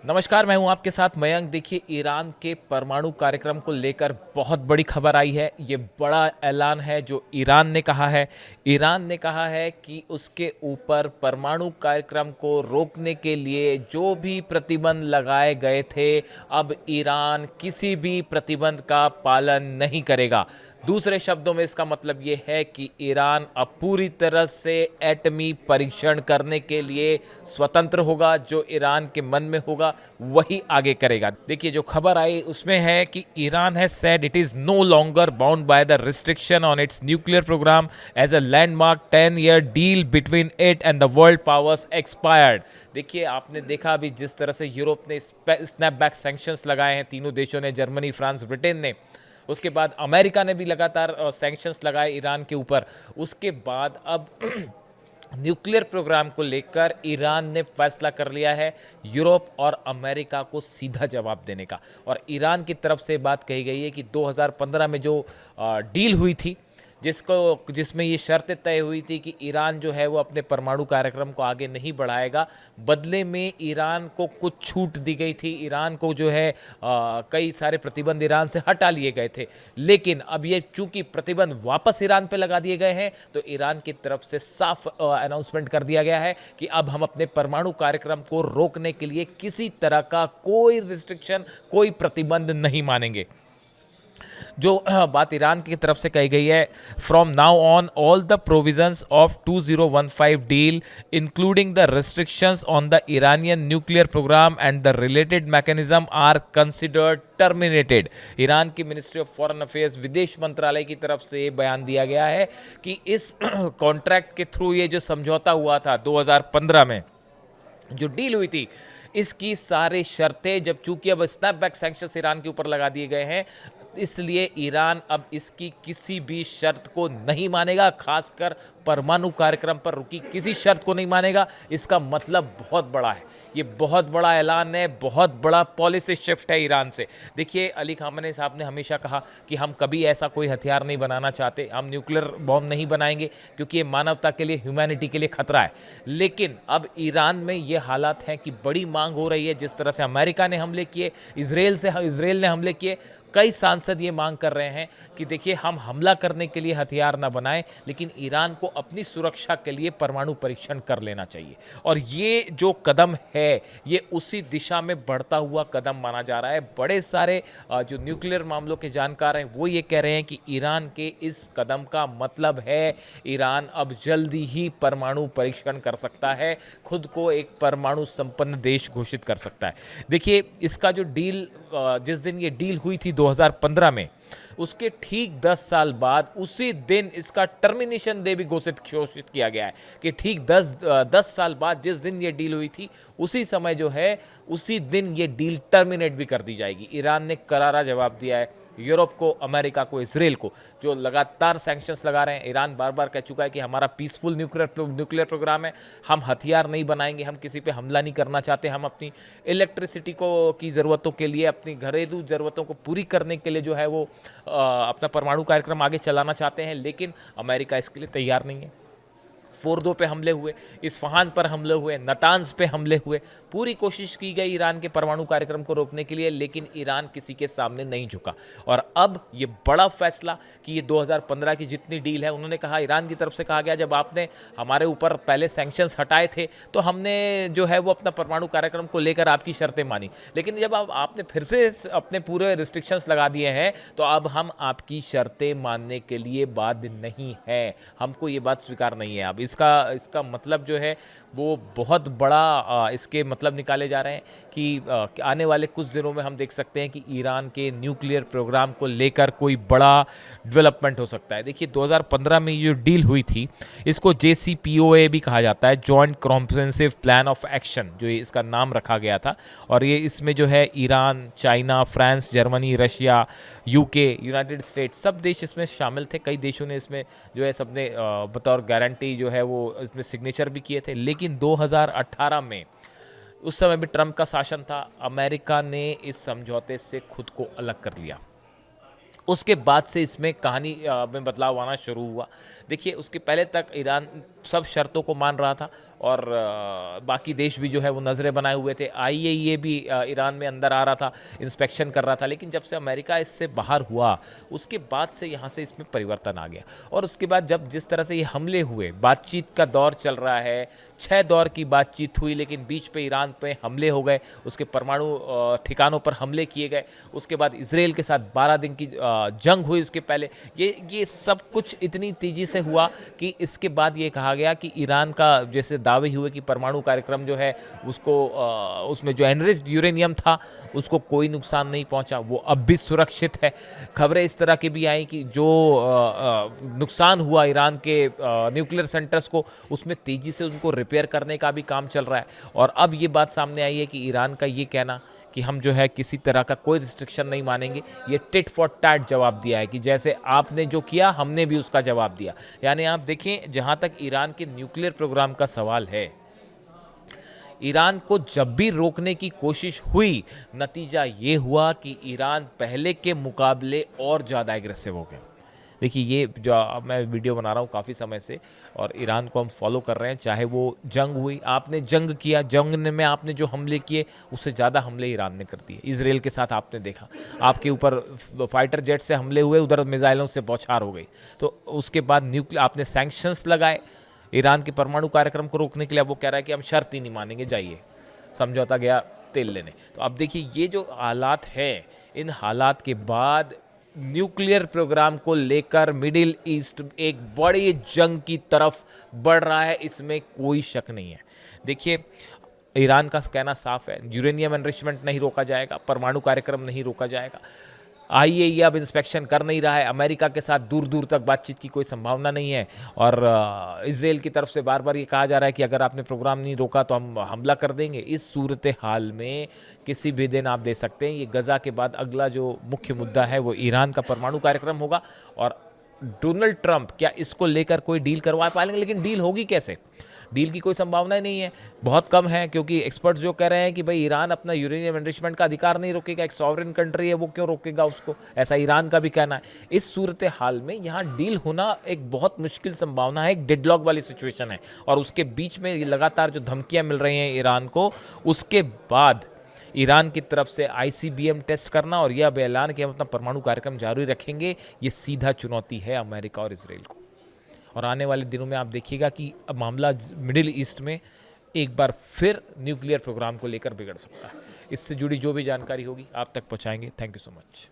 नमस्कार, मैं हूं आपके साथ मयंक। देखिए, ईरान के परमाणु कार्यक्रम को लेकर बहुत बड़ी खबर आई है। ये बड़ा ऐलान है जो ईरान ने कहा है। ईरान ने कहा है कि उसके ऊपर परमाणु कार्यक्रम को रोकने के लिए जो भी प्रतिबंध लगाए गए थे, अब ईरान किसी भी प्रतिबंध का पालन नहीं करेगा। दूसरे शब्दों में इसका मतलब ये है कि ईरान अब पूरी तरह से एटमी परीक्षण करने के लिए स्वतंत्र होगा। जो ईरान के मन में होगा वही आगे करेगा। देखिए, जो खबर आई उसमें है कि Iran has said it is no longer bound by the restriction on its nuclear program as a landmark 10-year deal between it and the world powers expired. देखिए, आपने देखा अभी जिस तरह से यूरोप ने स्नैपबैक सैंक्शंस लगाए हैं, तीनों देशों ने, जर्मनी, फ्रांस, ब्रिटेन ने। उसके बाद अमेरिका ने भी लगातार सैंक्शंस लगाए ईरान के ऊपर। उसके बाद अब न्यूक्लियर प्रोग्राम को लेकर ईरान ने फैसला कर लिया है यूरोप और अमेरिका को सीधा जवाब देने का। और ईरान की तरफ से बात कही गई है कि 2015 में जो डील हुई थी, जिसमें ये शर्तें तय हुई थी कि ईरान जो है वो अपने परमाणु कार्यक्रम को आगे नहीं बढ़ाएगा, बदले में ईरान को कुछ छूट दी गई थी। ईरान को जो है कई सारे प्रतिबंध ईरान से हटा लिए गए थे। लेकिन अब ये चूंकि प्रतिबंध वापस ईरान पे लगा दिए गए हैं, तो ईरान की तरफ से साफ अनाउंसमेंट कर दिया गया है कि अब हम अपने परमाणु कार्यक्रम को रोकने के लिए किसी तरह का कोई रिस्ट्रिक्शन, कोई प्रतिबंध नहीं मानेंगे। जो बात ईरान की तरफ से कही गई है, from now on all the provisions of 2015 deal including the restrictions on the Iranian nuclear program and the related mechanism are considered terminated. Iran की मिनिस्ट्री ऑफ फॉरेन अफेयर्स, विदेश मंत्रालय की तरफ से ये बयान दिया गया है कि इस कॉन्ट्रैक्ट के थ्रू ये जो समझौता हुआ था 2015 में, जो डील हुई थी, इसकी सारी शर्तें, जब चूंकि अब स्नैपबैक सैंक्शंस ईरान के ऊपर लगा दिए गए हैं, इसलिए ईरान अब इसकी किसी भी शर्त को नहीं मानेगा, खासकर परमाणु कार्यक्रम पर रुकी किसी शर्त को नहीं मानेगा। इसका मतलब बहुत बड़ा है, ये बहुत बड़ा ऐलान है, बहुत बड़ा पॉलिसी शिफ्ट है ईरान से। देखिए, अली खामेनी साहब ने हमेशा कहा कि हम कभी ऐसा कोई हथियार नहीं बनाना चाहते, हम न्यूक्लियर बॉम्ब नहीं बनाएंगे क्योंकि ये मानवता के लिए, ह्यूमैनिटी के लिए खतरा है। लेकिन अब ईरान में ये हालात हैं कि बड़ी मांग हो रही है। जिस तरह से अमेरिका ने हमले किए, इसराइल ने हमले किए, कई सांसद ये मांग कर रहे हैं कि देखिए, हम हमला करने के लिए हथियार ना बनाएं, लेकिन ईरान को अपनी सुरक्षा के लिए परमाणु परीक्षण कर लेना चाहिए। और ये जो कदम है, ये उसी दिशा में बढ़ता हुआ कदम माना जा रहा है। बड़े सारे जो न्यूक्लियर मामलों के जानकार हैं वो ये कह रहे हैं कि ईरान के इस कदम का मतलब है ईरान अब जल्दी ही परमाणु परीक्षण कर सकता है, खुद को एक परमाणु संपन्न देश घोषित कर सकता है। देखिए, इसका जो डील, जिस दिन ये डील हुई थी 2015 में, उसके ठीक 10 साल बाद उसी दिन इसका टर्मिनेशन डे भी घोषित किया गया है कि ठीक 10 साल बाद जिस दिन ये डील हुई थी, उसी समय जो है, उसी दिन ये डील टर्मिनेट भी कर दी जाएगी। ईरान ने करारा जवाब दिया है यूरोप को, अमेरिका को, इसराइल को, जो लगातार सैंक्शंस लगा रहे हैं। ईरान बार बार कह चुका है कि हमारा पीसफुल न्यूक्लियर प्रोग्राम है, हम हथियार नहीं बनाएंगे, हम किसी पे हमला नहीं करना चाहते, हम अपनी इलेक्ट्रिसिटी को की ज़रूरतों के लिए, अपनी घरेलू ज़रूरतों को पूरी करने के लिए जो है वो अपना परमाणु कार्यक्रम आगे चलाना चाहते हैं। लेकिन अमेरिका इसके लिए तैयार नहीं है। फोर्दो पे हमले हुए, इस्फहान पर हमले हुए, नतांज पे हमले हुए, पूरी कोशिश की गई ईरान के परमाणु कार्यक्रम को रोकने के लिए, लेकिन ईरान किसी के सामने नहीं झुका। और अब ये बड़ा फैसला कि ये 2015 की जितनी डील है, उन्होंने कहा, ईरान की तरफ से कहा गया, जब आपने हमारे ऊपर पहले सैंक्शंस हटाए थे तो हमने जो है वो अपना परमाणु कार्यक्रम को लेकर आपकी शर्तें मानी, लेकिन जब आपने फिर से अपने पूरे रिस्ट्रिक्शंस लगा दिए हैं, तो अब हम आपकी शर्तें मानने के लिए बाध्य नहीं हैं, हमको ये बात स्वीकार नहीं है। अब इसका मतलब जो है वो बहुत बड़ा इसके मतलब निकाले जा रहे हैं कि आने वाले कुछ दिनों में हम देख सकते हैं कि ईरान के न्यूक्लियर प्रोग्राम को लेकर कोई बड़ा डेवलपमेंट हो सकता है। देखिए, 2015 में ये डील हुई थी, इसको JCPOA भी कहा जाता है, joint comprehensive plan of action, जो इसका नाम रखा गया था। और ये इसमें जो है Iran, China, France, Germany, Russia, UK, United states, सब देश इसमें शामिल थे। कई देशों ने इसमें जो है सबने बतौर गारंटी जो है वो इसमें सिग्नेचर भी किए थे। लेकिन 2018 में, उस समय भी ट्रंप का शासन था, अमेरिका ने इस समझौते से खुद को अलग कर लिया। उसके बाद से इसमें कहानी में बदलाव आना शुरू हुआ। देखिए, उसके पहले तक ईरान सब शर्तों को मान रहा था और बाकी देश भी जो है वो नज़रें बनाए हुए थे। आईएईए भी ईरान में अंदर आ रहा था, इंस्पेक्शन कर रहा था, लेकिन जब से अमेरिका इससे बाहर हुआ उसके बाद से यहाँ से इसमें परिवर्तन आ गया। और उसके बाद जब जिस तरह से ये हमले हुए, बातचीत का दौर चल रहा है, 6 दौर की बातचीत हुई, लेकिन बीच पे ईरान पे हमले हो गए, उसके परमाणु ठिकानों पर हमले किए गए। उसके बाद इसराइल के साथ 12 दिन की जंग हुई उसके पहले। ये सब कुछ इतनी तेज़ी से हुआ कि इसके बाद ये कहा गया कि ईरान का जैसे दावे हुए कि परमाणु कार्यक्रम जो है उसको उसमें जो एनरिच्ड यूरेनियम था उसको कोई नुकसान नहीं पहुंचा, वो अब भी सुरक्षित है। खबरें इस तरह की भी आई कि जो नुकसान हुआ ईरान के न्यूक्लियर सेंटर्स को, उसमें तेज़ी से उनको रिपेयर करने का भी काम चल रहा है। और अब ये बात सामने आई है कि ईरान का ये कहना कि हम जो है किसी तरह का कोई रिस्ट्रिक्शन नहीं मानेंगे, ये टिट फॉर टैट जवाब दिया है कि जैसे आपने जो किया हमने भी उसका जवाब दिया। यानी आप देखें, जहाँ तक ईरान के न्यूक्लियर प्रोग्राम का सवाल है, ईरान को जब भी रोकने की कोशिश हुई, नतीजा ये हुआ कि ईरान पहले के मुकाबले और ज़्यादा एग्रेसिव हो गया। देखिए, ये जो मैं वीडियो बना रहा हूँ काफ़ी समय से और ईरान को हम फॉलो कर रहे हैं, चाहे वो जंग हुई, आपने जंग किया, जंग में आपने जो हमले किए उससे ज़्यादा हमले ईरान ने कर दिए। इसराइल के साथ आपने देखा, आपके ऊपर फाइटर जेट से हमले हुए, उधर मिसाइलों से बौछार हो गई। तो उसके बाद न्यूक्लियर आपने सैंक्शंस लगाए ईरान के परमाणु कार्यक्रम को रोकने के लिए। अब वो कह रहा है कि हम शर्त ही नहीं मानेंगे, जाइए, समझौता गया तेल लेने। तो अब देखिए, ये जो हालात हैं, इन हालात के बाद न्यूक्लियर प्रोग्राम को लेकर मिडिल ईस्ट एक बड़ी जंग की तरफ बढ़ रहा है, इसमें कोई शक नहीं है। देखिए, ईरान का कहना साफ है, यूरेनियम एनरिचमेंट नहीं रोका जाएगा, परमाणु कार्यक्रम नहीं रोका जाएगा। आईएईए अब इंस्पेक्शन कर नहीं रहा है, अमेरिका के साथ दूर दूर तक बातचीत की कोई संभावना नहीं है। और इसराइल की तरफ से बार बार ये कहा जा रहा है कि अगर आपने प्रोग्राम नहीं रोका तो हम हमला कर देंगे। इस सूरत हाल में किसी भी दिन आप दे सकते हैं, ये गज़ा के बाद अगला जो मुख्य मुद्दा है वो ईरान का परमाणु कार्यक्रम होगा। और डोनाल्ड ट्रंप क्या इसको लेकर कोई डील करवा पाएंगे? लेकिन डील होगी कैसे? डील की कोई संभावना ही नहीं है, बहुत कम है, क्योंकि एक्सपर्ट्स जो कह रहे हैं कि भाई ईरान अपना यूरेनियम एनरिचमेंट का अधिकार नहीं रोकेगा, एक सॉवरेन कंट्री है, वो क्यों रोकेगा उसको, ऐसा ईरान का भी कहना है। इस सूरत हाल में यहाँ डील होना एक बहुत मुश्किल संभावना है, एक डेडलॉक वाली सिचुएशन है। और उसके बीच में लगातार जो धमकियाँ मिल रही हैं ईरान को, उसके बाद ईरान की तरफ से आईसीबीएम टेस्ट करना और यह ऐलान कि हम अपना परमाणु कार्यक्रम जारी रखेंगे, ये सीधा चुनौती है अमेरिका और इसराइल को। और आने वाले दिनों में आप देखिएगा कि अब मामला मिडिल ईस्ट में एक बार फिर न्यूक्लियर प्रोग्राम को लेकर बिगड़ सकता है। इससे जुड़ी जो भी जानकारी होगी आप तक पहुंचाएंगे। Thank you so much.